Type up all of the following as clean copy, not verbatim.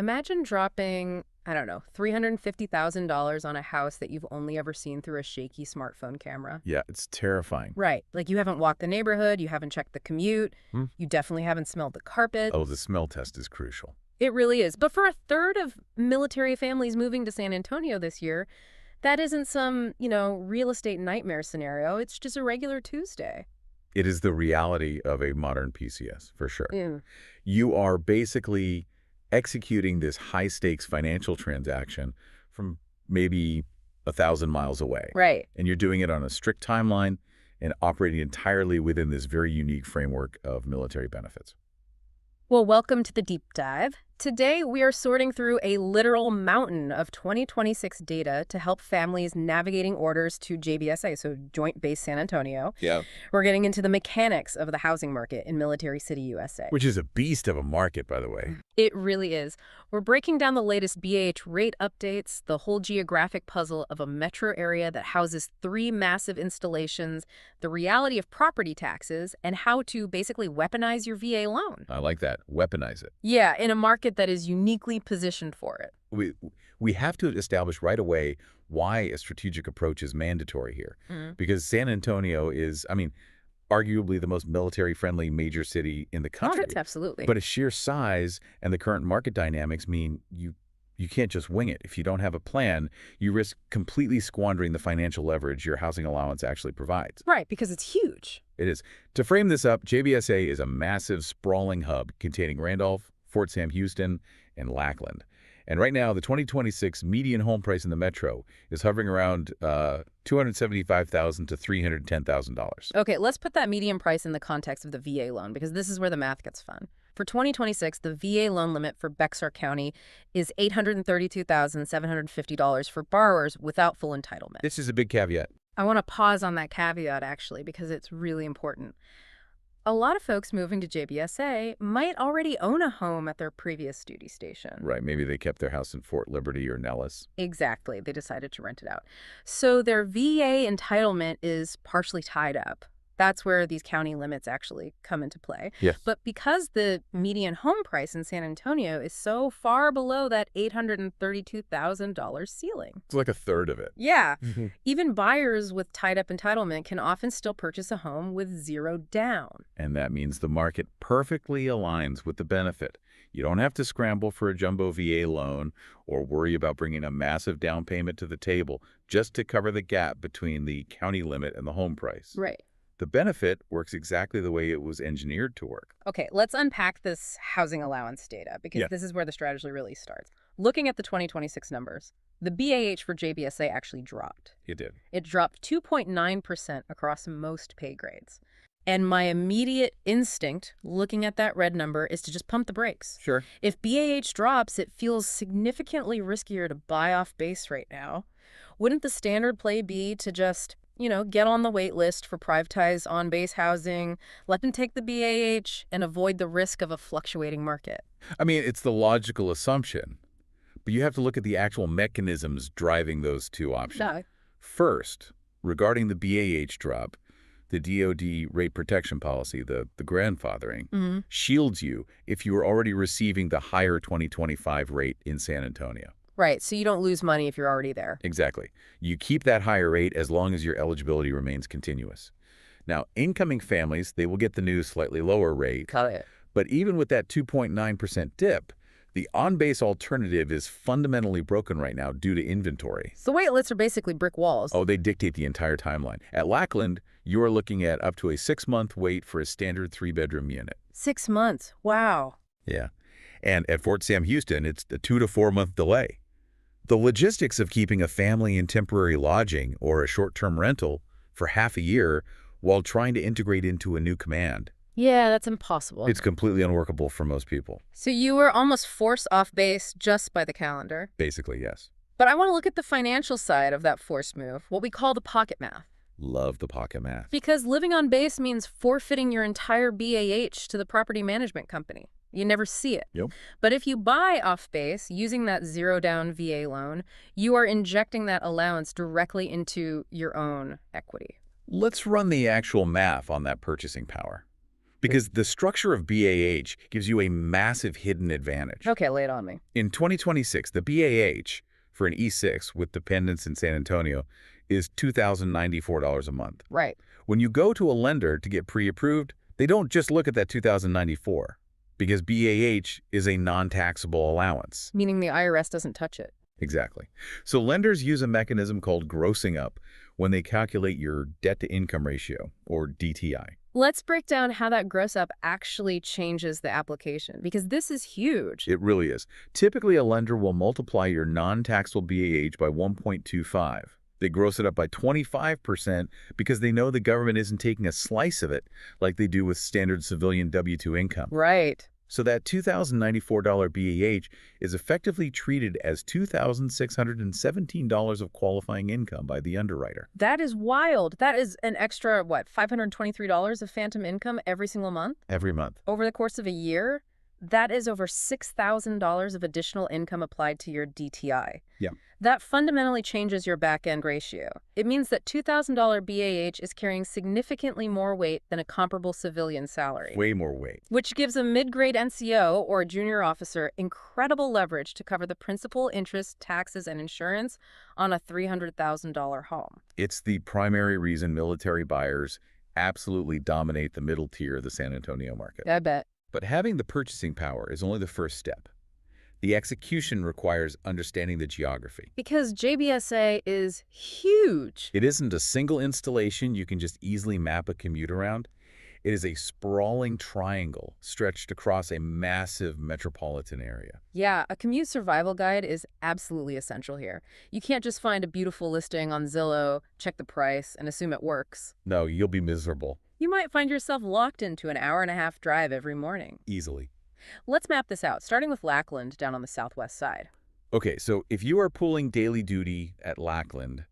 Imagine dropping, I don't know, $350,000 on a house that you've only ever seen through a shaky smartphone camera. Yeah, it's terrifying. Right. Like you haven't walked the neighborhood, you haven't checked the commute, Hmm? you definitely haven't smelled the carpet. Oh, the smell test is crucial. It really is. But for a third of military families moving to San Antonio this year, that isn't some, real estate nightmare scenario. It's just a regular Tuesday. It is the reality of a modern PCS, for sure. Mm. You are basically executing this high-stakes financial transaction from maybe 1,000 miles away. Right. And you're doing it on a strict timeline and operating entirely within this very unique framework of military benefits. Well, welcome to the deep dive. Today, we are sorting through a literal mountain of 2026 data to help families navigating orders to JBSA, so Joint Base San Antonio. Yeah. We're getting into the mechanics of the housing market in Military City, USA. Which is a beast of a market, by the way. It really is. We're breaking down the latest BAH rate updates, the whole geographic puzzle of a metro area that houses 3 massive installations, the reality of property taxes, and how to basically weaponize your VA loan. I like that. Weaponize it. Yeah, in a market that is uniquely positioned for it. We have to establish right away why a strategic approach is mandatory here. Because San Antonio is, arguably the most military-friendly major city in the country. Oh, absolutely. But its sheer size and the current market dynamics mean you can't just wing it. If you don't have a plan, you risk completely squandering the financial leverage your housing allowance actually provides. Right, because it's huge. It is. To frame this up, JBSA is a massive, sprawling hub containing Randolph, Fort Sam Houston, and Lackland. And right now, the 2026 median home price in the metro is hovering around $275,000 to $310,000. Okay, let's put that median price in the context of the VA loan, because this is where the math gets fun. For 2026, the VA loan limit for Bexar County is $832,750 for borrowers without full entitlement. This is a big caveat. I want to pause on that caveat, actually, because it's really important. A lot of folks moving to JBSA might already own a home at their previous duty station. Right, maybe they kept their house in Fort Liberty or Nellis. Exactly. They decided to rent it out. So their VA entitlement is partially tied up. That's where these county limits actually come into play. Yeah. But because the median home price in San Antonio is so far below that $832,000 ceiling. It's like a third of it. Yeah. Even buyers with tied-up entitlement can often still purchase a home with zero down. And that means the market perfectly aligns with the benefit. You don't have to scramble for a jumbo VA loan or worry about bringing a massive down payment to the table just to cover the gap between the county limit and the home price. Right. The benefit works exactly the way it was engineered to work. Okay, let's unpack this housing allowance data, because this is where the strategy really starts. Looking at the 2026 numbers, the BAH for JBSA actually dropped. It did. It dropped 2.9% across most pay grades. And my immediate instinct, looking at that red number, is to just pump the brakes. Sure. If BAH drops, it feels significantly riskier to buy off base right now. Wouldn't the standard play be to just get on the wait list for privatized on-base housing, let them take the BAH, and avoid the risk of a fluctuating market? It's the logical assumption, but you have to look at the actual mechanisms driving those two options. No. First, regarding the BAH drop, the DoD rate protection policy, the grandfathering, shields you if you are already receiving the higher 2025 rate in San Antonio. Right, so you don't lose money if you're already there. Exactly. You keep that higher rate as long as your eligibility remains continuous. Now, incoming families, they will get the new slightly lower rate. Got it. But even with that 2.9% dip, the on-base alternative is fundamentally broken right now due to inventory. So wait lists are basically brick walls. Oh, they dictate the entire timeline. At Lackland, you are looking at up to a 6-month wait for a standard 3-bedroom unit. 6 months. Wow. Yeah. And at Fort Sam Houston, it's a 2 to 4 month delay. The logistics of keeping a family in temporary lodging or a short-term rental for half a year while trying to integrate into a new command. Yeah, that's impossible. It's completely unworkable for most people. So you were almost forced off base just by the calendar. Basically, yes. But I want to look at the financial side of that forced move, what we call the pocket math. Love the pocket math. Because living on base means forfeiting your entire BAH to the property management company. You never see it. Yep. But if you buy off base using that zero-down VA loan, you are injecting that allowance directly into your own equity. Let's run the actual math on that purchasing power. Because the structure of BAH gives you a massive hidden advantage. Okay, lay it on me. In 2026, the BAH for an E6 with dependents in San Antonio is $2,094 a month. Right. When you go to a lender to get pre-approved, they don't just look at that $2,094 because BAH is a non-taxable allowance. Meaning the IRS doesn't touch it. Exactly. So lenders use a mechanism called grossing up when they calculate your debt-to-income ratio, or DTI. Let's break down how that gross up actually changes the application, because this is huge. It really is. Typically, a lender will multiply your non-taxable BAH by 1.25. They gross it up by 25% because they know the government isn't taking a slice of it like they do with standard civilian W-2 income. Right. So that $2,094 BAH is effectively treated as $2,617 of qualifying income by the underwriter. That is wild. That is an extra, what, $523 of phantom income every single month? Every month. Over the course of a year? That is over $6,000 of additional income applied to your DTI. Yeah. That fundamentally changes your back-end ratio. It means that $2,000 BAH is carrying significantly more weight than a comparable civilian salary. Way more weight. Which gives a mid-grade NCO or a junior officer incredible leverage to cover the principal, interest, taxes, and insurance on a $300,000 home. It's the primary reason military buyers absolutely dominate the middle tier of the San Antonio market. I bet. But having the purchasing power is only the first step. The execution requires understanding the geography. Because JBSA is huge. It isn't a single installation you can just easily map a commute around. It is a sprawling triangle stretched across a massive metropolitan area. Yeah, a commute survival guide is absolutely essential here. You can't just find a beautiful listing on Zillow, check the price, and assume it works. No, you'll be miserable. You might find yourself locked into an hour-and-a-half drive every morning. Easily. Let's map this out, starting with Lackland down on the southwest side. Okay, so if you are pulling daily duty at Lackland,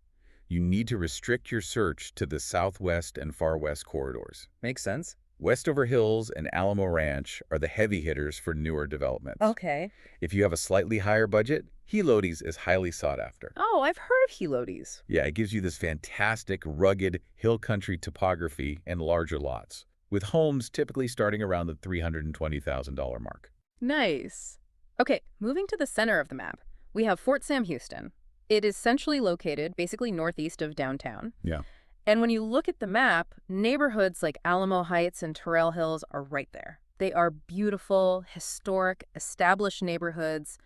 you need to restrict your search to the southwest and far west corridors. Makes sense. Westover Hills and Alamo Ranch are the heavy hitters for newer developments. Okay. If you have a slightly higher budget, Helotes is highly sought after. Oh, I've heard of Helotes. Yeah, it gives you this fantastic, rugged, hill country topography and larger lots, with homes typically starting around the $320,000 mark. Nice. Okay, moving to the center of the map, we have Fort Sam Houston. It is centrally located, basically northeast of downtown. Yeah. And when you look at the map, neighborhoods like Alamo Heights and Terrell Hills are right there. They are beautiful, historic, established neighborhoods,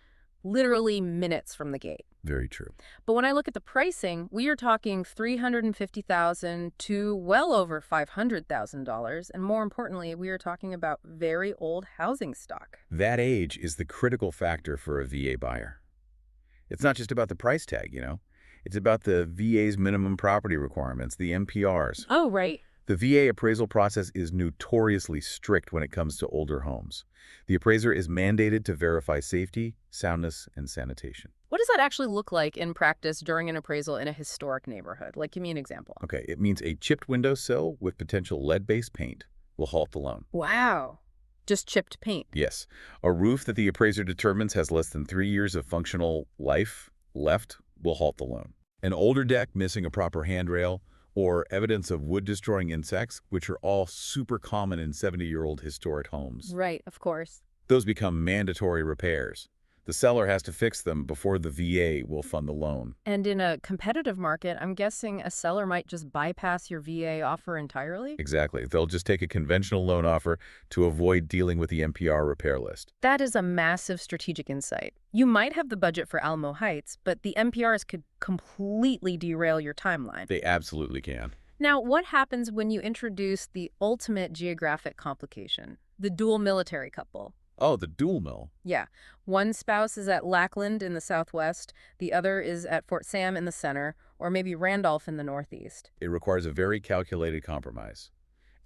literally minutes from the gate. Very true. But when I look at the pricing, we are talking $350,000 to well over $500,000. And more importantly, we are talking about very old housing stock. That age is the critical factor for a VA buyer. It's not just about the price tag, you know. It's about the VA's minimum property requirements, the MPRs. Oh, right. The VA appraisal process is notoriously strict when it comes to older homes. The appraiser is mandated to verify safety, soundness, and sanitation. What does that actually look like in practice during an appraisal in a historic neighborhood? Like, give me an example. Okay, it means a chipped windowsill with potential lead-based paint will halt the loan. Wow. Just chipped paint. Yes. A roof that the appraiser determines has less than 3 years of functional life left will halt the loan. An older deck missing a proper handrail, or evidence of wood-destroying insects, which are all super common in 70-year-old historic homes. Right, of course. Those become mandatory repairs. The seller has to fix them before the VA will fund the loan. And in a competitive market, I'm guessing a seller might just bypass your VA offer entirely? Exactly. They'll just take a conventional loan offer to avoid dealing with the MPR repair list. That is a massive strategic insight. You might have the budget for Alamo Heights, but the MPRs could completely derail your timeline. They absolutely can. Now, what happens when you introduce the ultimate geographic complication, the dual military couple? Oh, the dual mill. Yeah. One spouse is at Lackland in the southwest, the other is at Fort Sam in the center, or maybe Randolph in the northeast. It requires a very calculated compromise.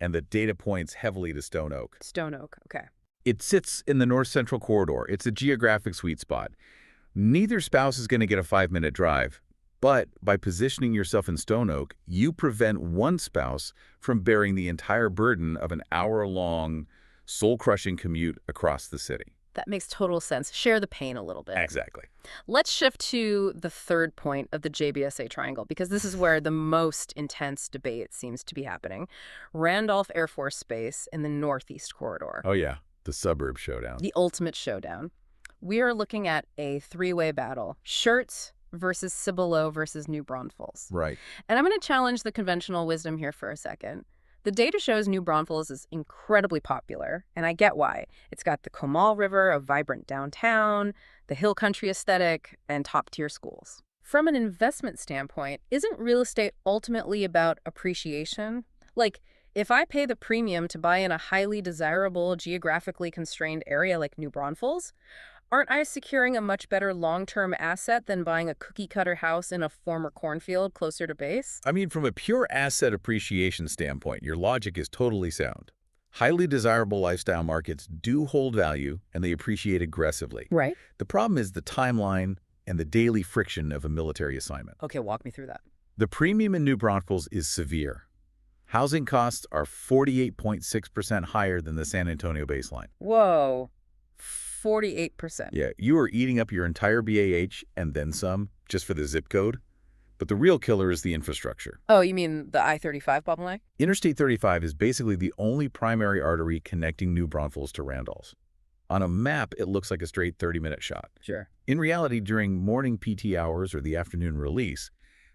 And the data points heavily to Stone Oak. Stone Oak, okay. It sits in the north-central corridor. It's a geographic sweet spot. Neither spouse is going to get a 5-minute drive. But by positioning yourself in Stone Oak, you prevent one spouse from bearing the entire burden of an hour-long, soul-crushing commute across the city. That makes total sense. Share the pain a little bit. Exactly. Let's shift to the third point of the JBSA triangle, because this is where the most intense debate seems to be happening. Randolph Air Force Base in the Northeast Corridor. Oh, yeah. The suburb showdown. The ultimate showdown. We are looking at a three-way battle. Schertz versus Cibolo versus New Braunfels. Right. And I'm going to challenge the conventional wisdom here for a second. The data shows New Braunfels is incredibly popular, and I get why. It's got the Comal River, a vibrant downtown, the hill country aesthetic, and top-tier schools. From an investment standpoint, isn't real estate ultimately about appreciation? Like, if I pay the premium to buy in a highly desirable, geographically constrained area like New Braunfels, aren't I securing a much better long-term asset than buying a cookie-cutter house in a former cornfield closer to base? I mean, from a pure asset appreciation standpoint, your logic is totally sound. Highly desirable lifestyle markets do hold value, and they appreciate aggressively. Right. The problem is the timeline and the daily friction of a military assignment. Okay, walk me through that. The premium in New Braunfels is severe. Housing costs are 48.6% higher than the San Antonio baseline. Whoa. 48%. Yeah, you are eating up your entire BAH and then some just for the zip code. But the real killer is the infrastructure. Oh, you mean the I-35 bottleneck? Interstate 35 is basically the only primary artery connecting New Braunfels to Randolph. On a map, it looks like a straight 30-minute shot. Sure. In reality, during morning PT hours or the afternoon release,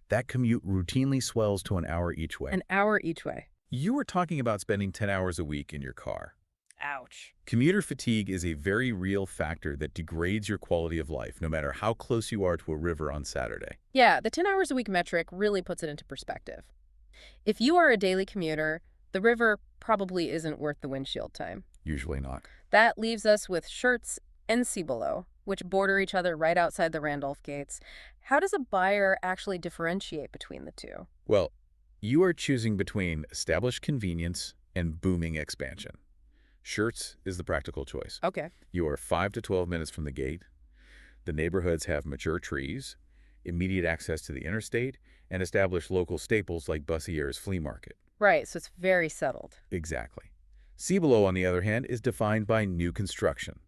that commute routinely swells to an hour each way. An hour each way. You are talking about spending 10 hours a week in your car. Ouch. Commuter fatigue is a very real factor that degrades your quality of life, no matter how close you are to a river on Saturday. Yeah, the 10 hours a week metric really puts it into perspective. If you are a daily commuter, the river probably isn't worth the windshield time. Usually not. That leaves us with Schertz and Cibolo, which border each other right outside the Randolph gates. How does a buyer actually differentiate between the two? Well, you are choosing between established convenience and booming expansion. Schertz is the practical choice. Okay. You are 5 to 12 minutes from the gate. The neighborhoods have mature trees, immediate access to the interstate, and established local staples like Bussier's flea market. Right, so it's very settled. Exactly. Cibolo, on the other hand, is defined by new construction.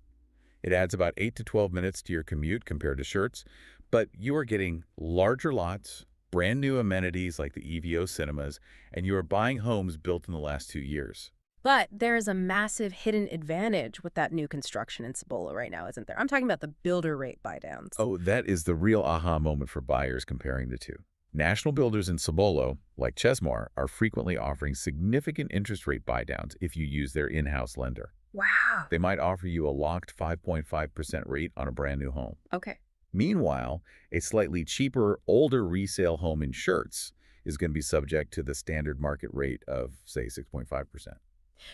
It adds about 8 to 12 minutes to your commute compared to Schertz, but you are getting larger lots, brand new amenities like the EVO cinemas, and you are buying homes built in the last 2 years. But there is a massive hidden advantage with that new construction in Cibolo right now, isn't there? I'm talking about the builder rate buydowns. Oh, that is the real aha moment for buyers comparing the two. National builders in Cibolo, like Chesmar, are frequently offering significant interest rate buydowns if you use their in-house lender. Wow. They might offer you a locked 5.5% rate on a brand new home. Okay. Meanwhile, a slightly cheaper, older resale home in Schertz is going to be subject to the standard market rate of, say, 6.5%.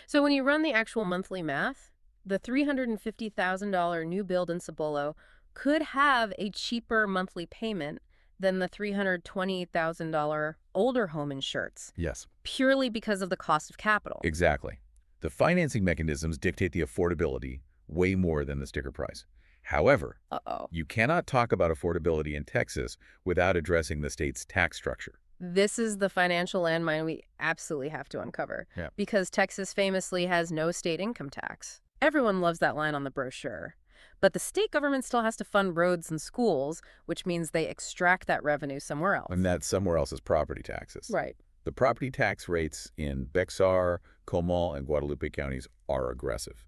So when you run the actual monthly math, the $350,000 new build in Cibolo could have a cheaper monthly payment than the $320,000 older home in Schertz, Yes, purely because of the cost of capital. exactly. The financing mechanisms dictate the affordability way more than the sticker price. However, Uh-oh. you cannot talk about affordability in Texas without addressing the state's tax structure. This is the financial landmine we absolutely have to uncover, because Texas famously has no state income tax. Everyone loves that line on the brochure. But the state government still has to fund roads and schools, which means they extract that revenue somewhere else. And that somewhere else is property taxes. Right. The property tax rates in Bexar, Comal, and Guadalupe counties are aggressive.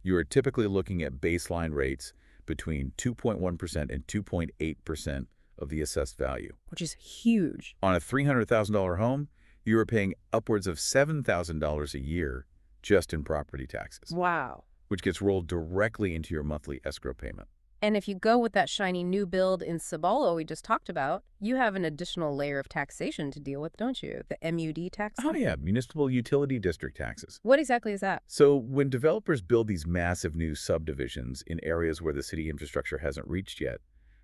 You are typically looking at baseline rates between 2.1% and 2.8% of the assessed value. Which is huge. On a $300,000 home, you are paying upwards of $7,000 a year just in property taxes, Wow. which gets rolled directly into your monthly escrow payment. And if you go with that shiny new build in Cibolo we just talked about, you have an additional layer of taxation to deal with, don't you? The MUD tax? Oh yeah, municipal utility district taxes. What exactly is that? So when developers build these massive new subdivisions in areas where the city infrastructure hasn't reached yet,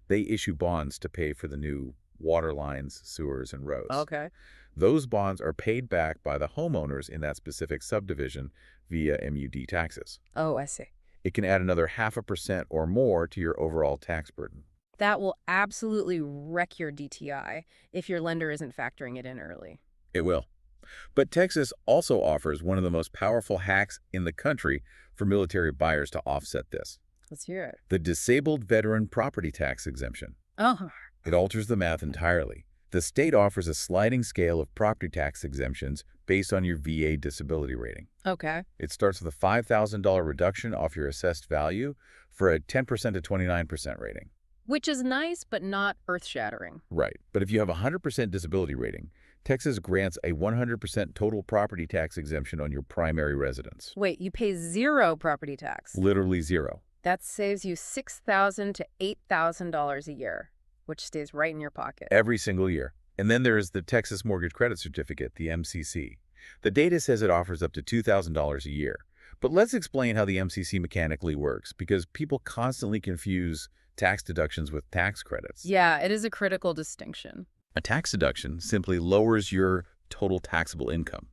they issue bonds to pay for the new water lines, sewers, and roads. Okay. Those bonds are paid back by the homeowners in that specific subdivision via MUD taxes. Oh, I see. It can add another 0.5% or more to your overall tax burden. That will absolutely wreck your DTI if your lender isn't factoring it in early. It will. But Texas also offers one of the most powerful hacks in the country for military buyers to offset this. Let's hear it. The disabled veteran property tax exemption. Oh, It alters the math entirely. The state offers a sliding scale of property tax exemptions based on your VA disability rating. okay. It starts with a $5,000 reduction off your assessed value for a 10% to 29% rating. Which is nice, but not earth-shattering. Right. But if you have a 100% disability rating, Texas grants a 100% total property tax exemption on your primary residence. Wait, you pay zero property tax. Literally zero. That saves you $6,000 to $8,000 a year, which stays right in your pocket. Every single year. And then there is the Texas Mortgage Credit Certificate, the MCC. The data says it offers up to $2,000 a year. But let's explain how the MCC mechanically works, because people constantly confuse tax deductions with tax credits. Yeah, it is a critical distinction. A tax deduction simply lowers your total taxable income.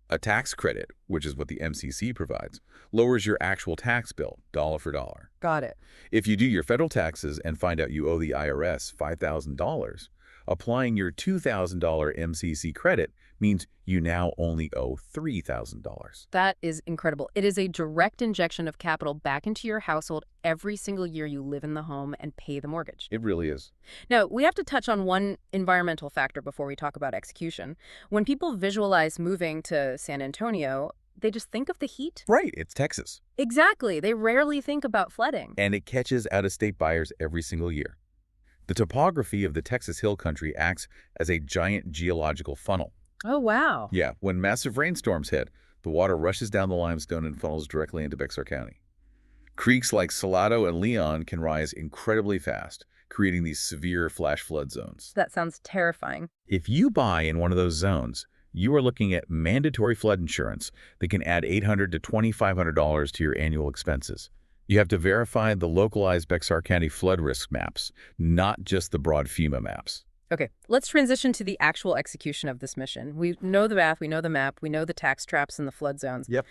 A tax credit, which is what the MCC provides, lowers your actual tax bill, dollar for dollar. Got it. If you do your federal taxes and find out you owe the IRS $5,000, applying your $2,000 MCC credit means you now only owe $3,000. That is incredible. It is a direct injection of capital back into your household every single year you live in the home and pay the mortgage. It really is. Now, we have to touch on one environmental factor before we talk about execution. When people visualize moving to San Antonio, they just think of the heat. Right, it's Texas. Exactly. They rarely think about flooding. And it catches out-of-state buyers every single year. The topography of the Texas Hill Country acts as a giant geological funnel. Oh, wow. Yeah, when massive rainstorms hit, the water rushes down the limestone and funnels directly into Bexar County. Creeks like Salado and Leon can rise incredibly fast, creating these severe flash flood zones. That sounds terrifying. If you buy in one of those zones, you are looking at mandatory flood insurance that can add $800 to $2,500 to your annual expenses. You have to verify the localized Bexar County flood risk maps, not just the broad FEMA maps. Okay, let's transition to the actual execution of this mission. We know the math, we know the map, we know the tax traps and the flood zones. Yep.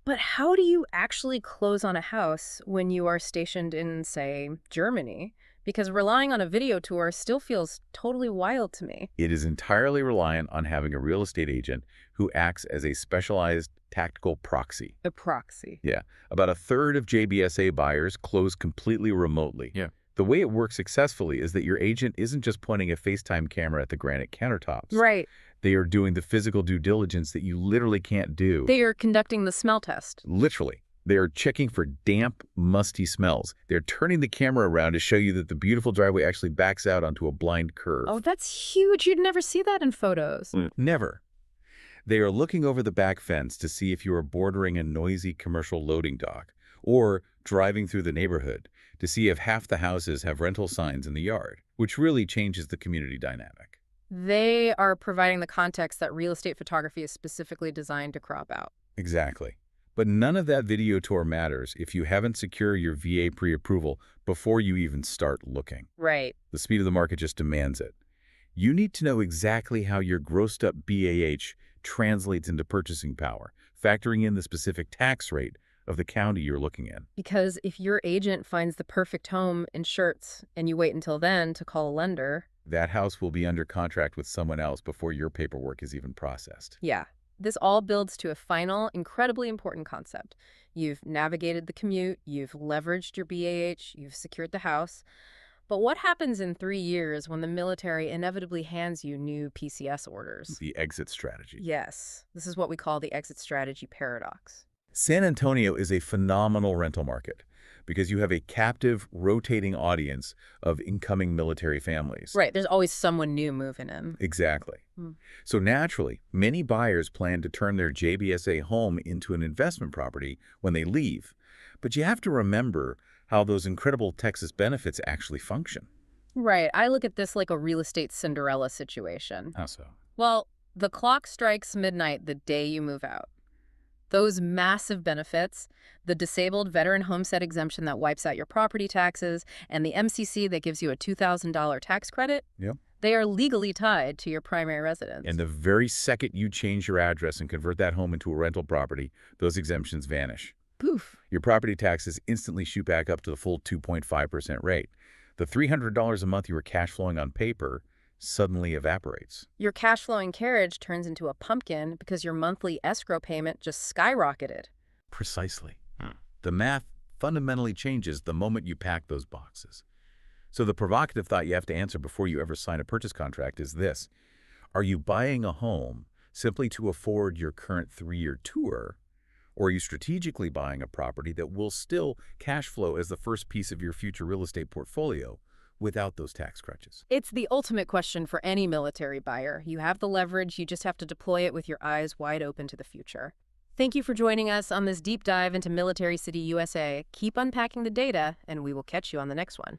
But how do you actually close on a house when you are stationed in, say, Germany? Because relying on a video tour still feels totally wild to me. It is entirely reliant on having a real estate agent who acts as a specialized tactical proxy. A proxy. Yeah. About a third of JBSA buyers close completely remotely. Yeah. The way it works successfully is that your agent isn't just pointing a FaceTime camera at the granite countertops. Right. They are doing the physical due diligence that you literally can't do. They are conducting the smell test. Literally. They are checking for damp, musty smells. They're turning the camera around to show you that the beautiful driveway actually backs out onto a blind curve. Oh, that's huge. You'd never see that in photos. Never. They are looking over the back fence to see if you are bordering a noisy commercial loading dock or driving through the neighborhood to see if half the houses have rental signs in the yard, which really changes the community dynamic. They are providing the context that real estate photography is specifically designed to crop out. Exactly. But none of that video tour matters if you haven't secured your VA pre-approval before you even start looking. Right. The speed of the market just demands it. You need to know exactly how your grossed-up BAH translates into purchasing power, factoring in the specific tax rate of the county you're looking in. Because if your agent finds the perfect home in Schertz and you wait until then to call a lender... That house will be under contract with someone else before your paperwork is even processed. Yeah. This all builds to a final, incredibly important concept. You've navigated the commute, you've leveraged your BAH, you've secured the house. But what happens in 3 years when the military inevitably hands you new PCS orders? The exit strategy. Yes. This is what we call the exit strategy paradox. San Antonio is a phenomenal rental market because you have a captive, rotating audience of incoming military families. Right. There's always someone new moving in. Exactly. So naturally, many buyers plan to turn their JBSA home into an investment property when they leave. But you have to remember how those incredible Texas benefits actually function. Right. I look at this like a real estate Cinderella situation. How so? Well, the clock strikes midnight the day you move out. Those massive benefits, the disabled veteran homestead exemption that wipes out your property taxes, and the MCC that gives you a $2,000 tax credit, Yep. They are legally tied to your primary residence. And the very second you change your address and convert that home into a rental property, those exemptions vanish. Poof. Your property taxes instantly shoot back up to the full 2.5% rate. The $300 a month you were cash flowing on paper suddenly evaporates. Your cash flowing carriage turns into a pumpkin because your monthly escrow payment just skyrocketed. Precisely. The math fundamentally changes the moment you pack those boxes. So the provocative thought you have to answer before you ever sign a purchase contract is this: are you buying a home simply to afford your current 3-year tour, or are you strategically buying a property that will still cash flow as the first piece of your future real estate portfolio without those tax crutches? It's the ultimate question for any military buyer. You have the leverage, you just have to deploy it with your eyes wide open to the future. Thank you for joining us on this deep dive into Military City, USA. Keep unpacking the data, and we will catch you on the next one.